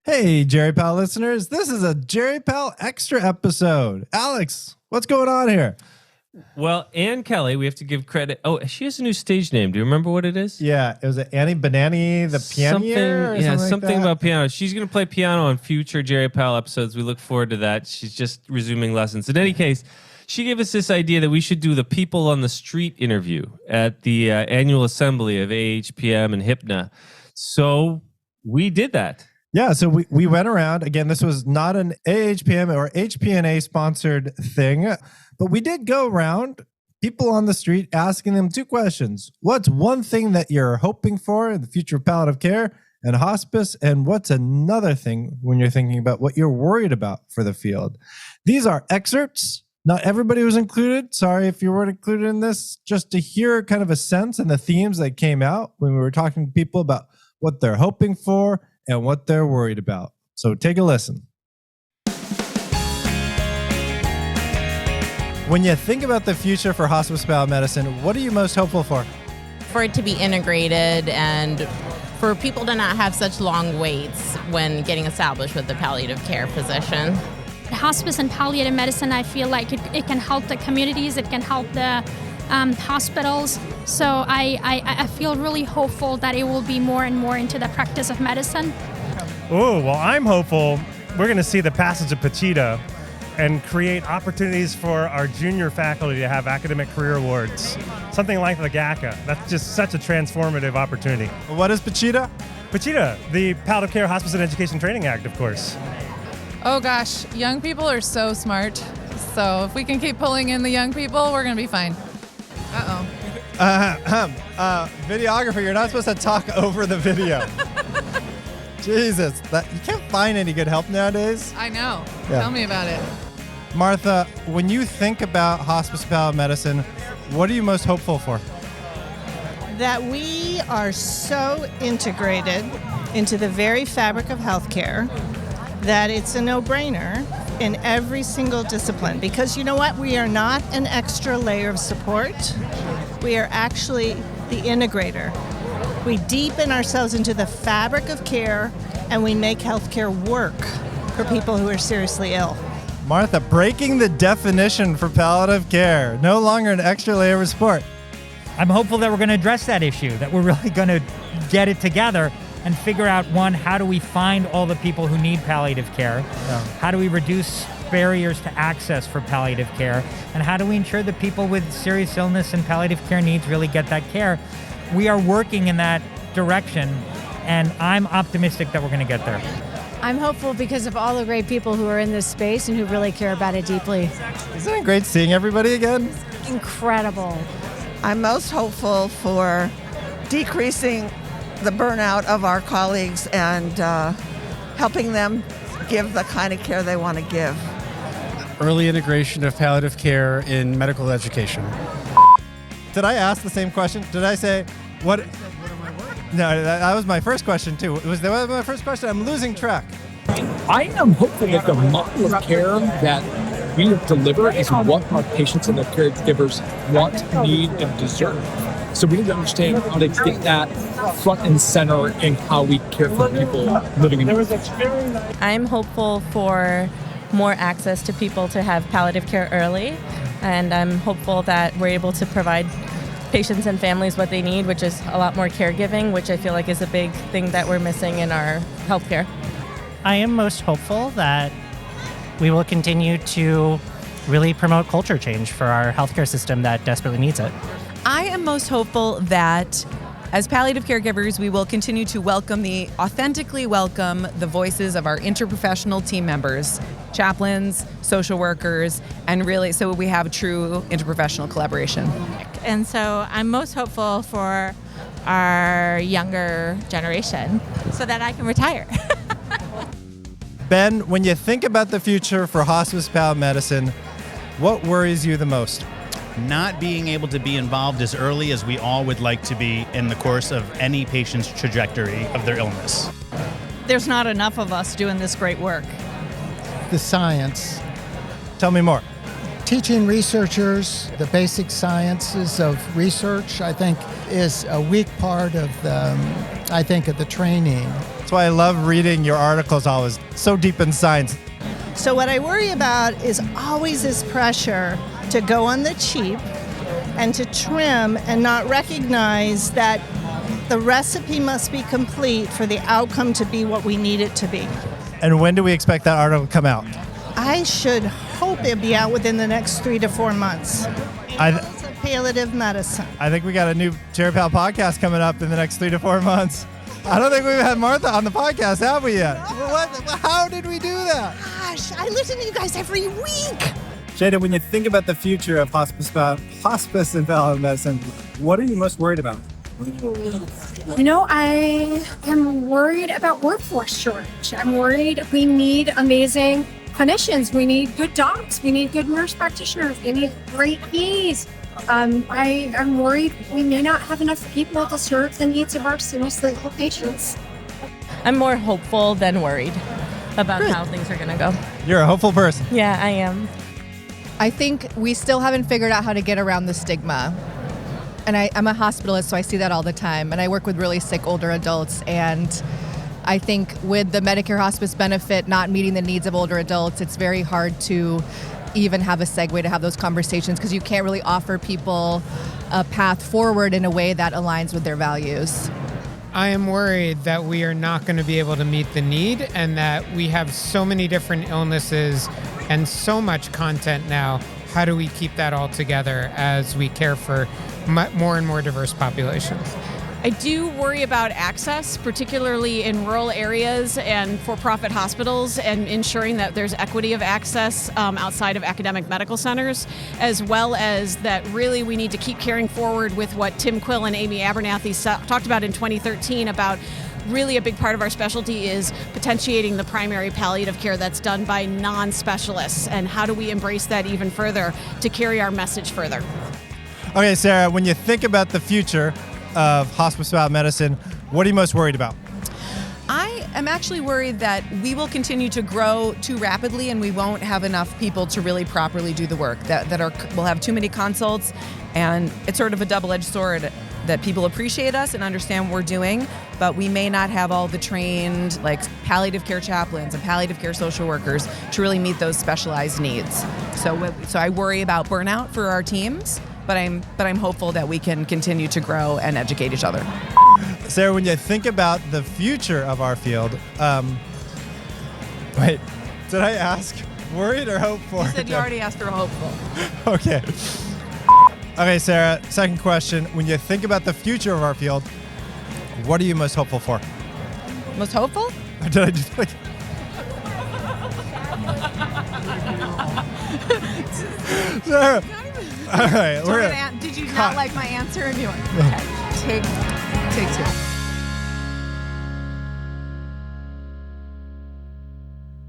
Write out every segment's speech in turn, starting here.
Hey, GeriPal listeners, this is a GeriPal extra episode. Alex, what's going on here? Well, Ann Kelly, we have to give credit. Oh, she has a new stage name. Do you remember what it is? Yeah, it was Annie Banani, the piano. Something about piano. She's going to play piano on future GeriPal episodes. We look forward to that. She's just resuming lessons. In any case, she gave us this idea that we should do the people on the street interview at the annual assembly of AAHPM and HPNA. So we did that. Yeah, so we went around. Again, this was not an AAHPM or HPNA sponsored thing, but we did go around people on the street asking them two questions. What's one thing that you're hoping for in the future of palliative care and hospice? And what's another thing when you're thinking about what you're worried about for the field? These are excerpts. Not everybody was included. Sorry if you weren't included in this, just to hear kind of a sense and the themes that came out when we were talking to people about what they're hoping for and what they're worried about. So take a listen. When you think about the future for hospice palliative medicine, what are you most hopeful for? For it to be integrated and for people to not have such long waits when getting established with the palliative care physician. Hospice and palliative medicine, I feel like it can help the communities, it can help the hospitals. So I feel really hopeful that it will be more and more into the practice of medicine. Oh, well, I'm hopeful we're going to see the passage of PACHITA and create opportunities for our junior faculty to have academic career awards. Something like the GACA. That's just such a transformative opportunity. What is PACHITA? PACHITA, the Palliative Care Hospice and Education Training Act, of course. Oh gosh, young people are so smart. So if we can keep pulling in the young people, we're going to be fine. Videographer, you're not supposed to talk over the video. Jesus, you can't find any good help nowadays. I know. Yeah. Tell me about it. Martha, when you think about hospice palliative medicine, what are you most hopeful for? That we are so integrated into the very fabric of healthcare that it's a no-brainer in every single discipline. Because you know what? We are not an extra layer of support. We are actually the integrator. We deepen ourselves into the fabric of care, and we make healthcare work for people who are seriously ill. Martha, breaking the definition for palliative care. No longer an extra layer of support. I'm hopeful that we're going to address that issue, that we're really going to get it together and figure out, one, how do we find all the people who need palliative care? Yeah. How do we reduce barriers to access for palliative care? And how do we ensure that people with serious illness and palliative care needs really get that care? We are working in that direction, and I'm optimistic that we're going to get there. I'm hopeful because of all the great people who are in this space and who really care about it deeply. Isn't it great seeing everybody again? Incredible. I'm most hopeful for decreasing the burnout of our colleagues and helping them give the kind of care they want to give. Early integration of palliative care in medical education. Did I ask the same question? Did I say, what? No, that was my first question too. Was that my first question? I'm losing track. I am hopeful that the model of care that we deliver is what our patients and their caregivers want, need, and deserve. So we need to understand how to get that front and center in how we care for people living in the I'm hopeful for more access to people to have palliative care early, and I'm hopeful that we're able to provide patients and families what they need, which is a lot more caregiving, which I feel like is a big thing that we're missing in our healthcare. I am most hopeful that we will continue to really promote culture change for our healthcare system that desperately needs it. I am most hopeful that as palliative caregivers, we will continue to authentically welcome the voices of our interprofessional team members, chaplains, social workers, and really so we have true interprofessional collaboration. And so I'm most hopeful for our younger generation so that I can retire. Ben, when you think about the future for hospice palliative medicine, what worries you the most? Not being able to be involved as early as we all would like to be in the course of any patient's trajectory of their illness. There's not enough of us doing this great work. The science. Tell me more. Teaching researchers the basic sciences of research, I think, is a weak part of the training. So why I love reading your articles always. So deep in science. So what I worry about is always this pressure to go on the cheap and to trim and not recognize that the recipe must be complete for the outcome to be what we need it to be. And when do we expect that article to come out? I should hope it'll be out within the next 3 to 4 months. Palliative medicine. I think we got a new GeriPal podcast coming up in the next 3 to 4 months. I don't think we've had Martha on the podcast, have we yet? How did we do that? Gosh, I listen to you guys every week. Jada, when you think about the future of hospice and palliative medicine, what are you most worried about? I am worried about workforce shortage. I'm worried we need amazing clinicians. We need good docs. We need good nurse practitioners. We need great PAs. I am worried we may not have enough people to serve the needs of our suicidal patients. I'm more hopeful than worried about how things are going to go. You're a hopeful person. Yeah, I am. I think we still haven't figured out how to get around the stigma. And I'm a hospitalist, so I see that all the time. And I work with really sick older adults. And I think with the Medicare hospice benefit not meeting the needs of older adults, it's very hard to even have a segue to have those conversations because you can't really offer people a path forward in a way that aligns with their values. I am worried that we are not going to be able to meet the need and that we have so many different illnesses and so much content now. How do we keep that all together as we care for more and more diverse populations? I do worry about access, particularly in rural areas and for-profit hospitals, and ensuring that there's equity of access outside of academic medical centers, as well as that really we need to keep carrying forward with what Tim Quill and Amy Abernathy talked about in 2013 about really a big part of our specialty is potentiating the primary palliative care that's done by non-specialists, and how do we embrace that even further to carry our message further. Okay, Sarah, when you think about the future of hospice palliative medicine, what are you most worried about? I am actually worried that we will continue to grow too rapidly and we won't have enough people to really properly do the work, we'll have too many consults, and it's sort of a double-edged sword that people appreciate us and understand what we're doing, but we may not have all the trained palliative care chaplains and palliative care social workers to really meet those specialized needs. So I worry about burnout for our teams, but I'm hopeful that we can continue to grow and educate each other. Sarah, when you think about the future of our field, wait, did I ask worried or hopeful? You said you already asked for hopeful. Okay. Okay, Sarah, second question. When you think about the future of our field, what are you most hopeful for? Most hopeful? Did I just like... Sarah. All right, did you not like my answer? And you went, okay, take two.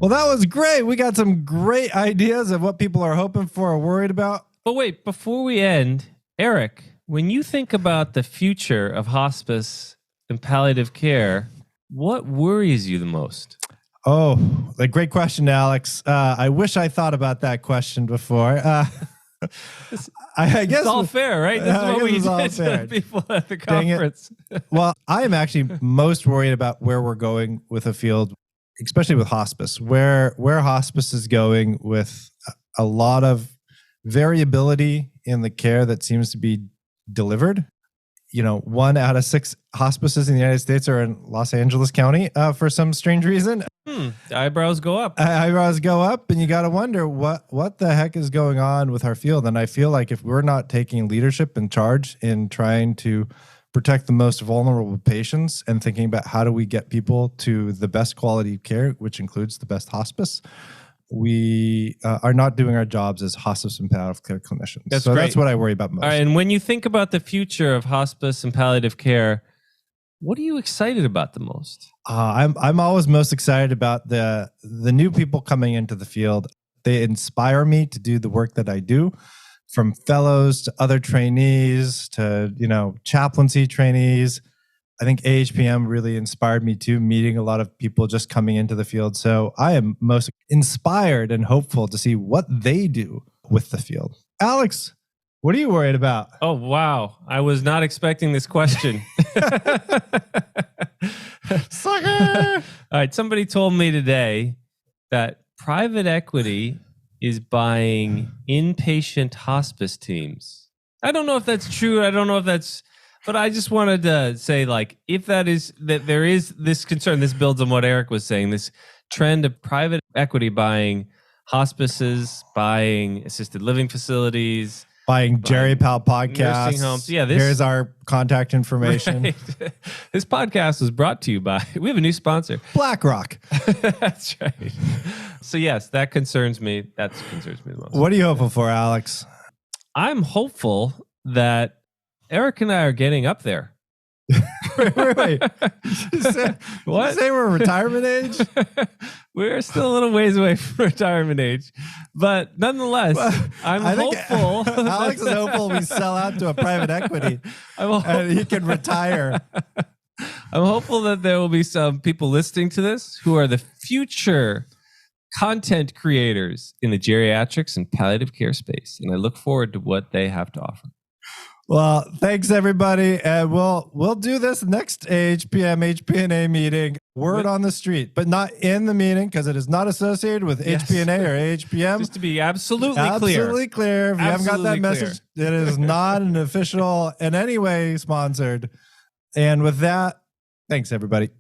Well, that was great. We got some great ideas of what people are hoping for or worried about. But wait, before we end, Eric, when you think about the future of hospice and palliative care, what worries you the most? Oh, a great question, Alex. I wish I thought about that question before. I guess it's all fair, right? This is what we did to people at the conference. Well, I am actually most worried about where we're going with a field, especially with hospice, where hospice is going with a lot of variability in the care that seems to be delivered. 1 out of 6 hospices in the United States are in Los Angeles County for some strange reason. Eyebrows go up. Eyebrows go up, and you got to wonder what the heck is going on with our field. And I feel like if we're not taking leadership and charge in trying to protect the most vulnerable patients and thinking about how do we get people to the best quality care, which includes the best hospice, we are not doing our jobs as hospice and palliative care clinicians. That's great. That's what I worry about most. All right, and when you think about the future of hospice and palliative care, what are you excited about the most? I'm always most excited about the new people coming into the field. They inspire me to do the work that I do, from fellows to other trainees to chaplaincy trainees. I think AAHPM really inspired me too, meeting a lot of people just coming into the field. So I am most inspired and hopeful to see what they do with the field. Alex, What are you worried about? Oh, wow. I was not expecting this question. Sucker! All right. Somebody told me today that private equity is buying inpatient hospice teams. I don't know if that's true. I don't know if that's, but I just wanted to say, like, if that is, that there is this concern, this builds on what Eric was saying, this trend of private equity buying hospices, buying assisted living facilities, buying GeriPal podcasts. nursing homes. Yeah, here's our contact information. Right. This podcast was brought to you by, we have a new sponsor, BlackRock. That's right. So yes, that concerns me. That concerns me the most. What are you hopeful for, Alex? I'm hopeful that Eric and I are getting up there. wait. What? You say we're retirement age? We're still a little ways away from retirement age. But nonetheless, I'm hopeful. Alex is hopeful we sell out to a private equity and he can retire. I'm hopeful that there will be some people listening to this who are the future content creators in the geriatrics and palliative care space. And I look forward to what they have to offer. Well, thanks everybody. And we'll do this next AAHPM HPNA meeting. Word on the street, but not in the meeting because it is not associated with HPNA or AAHPM. Just to be absolutely clear. Absolutely clear. If you haven't got that message, it is not an official in any way sponsored. And with that, thanks everybody.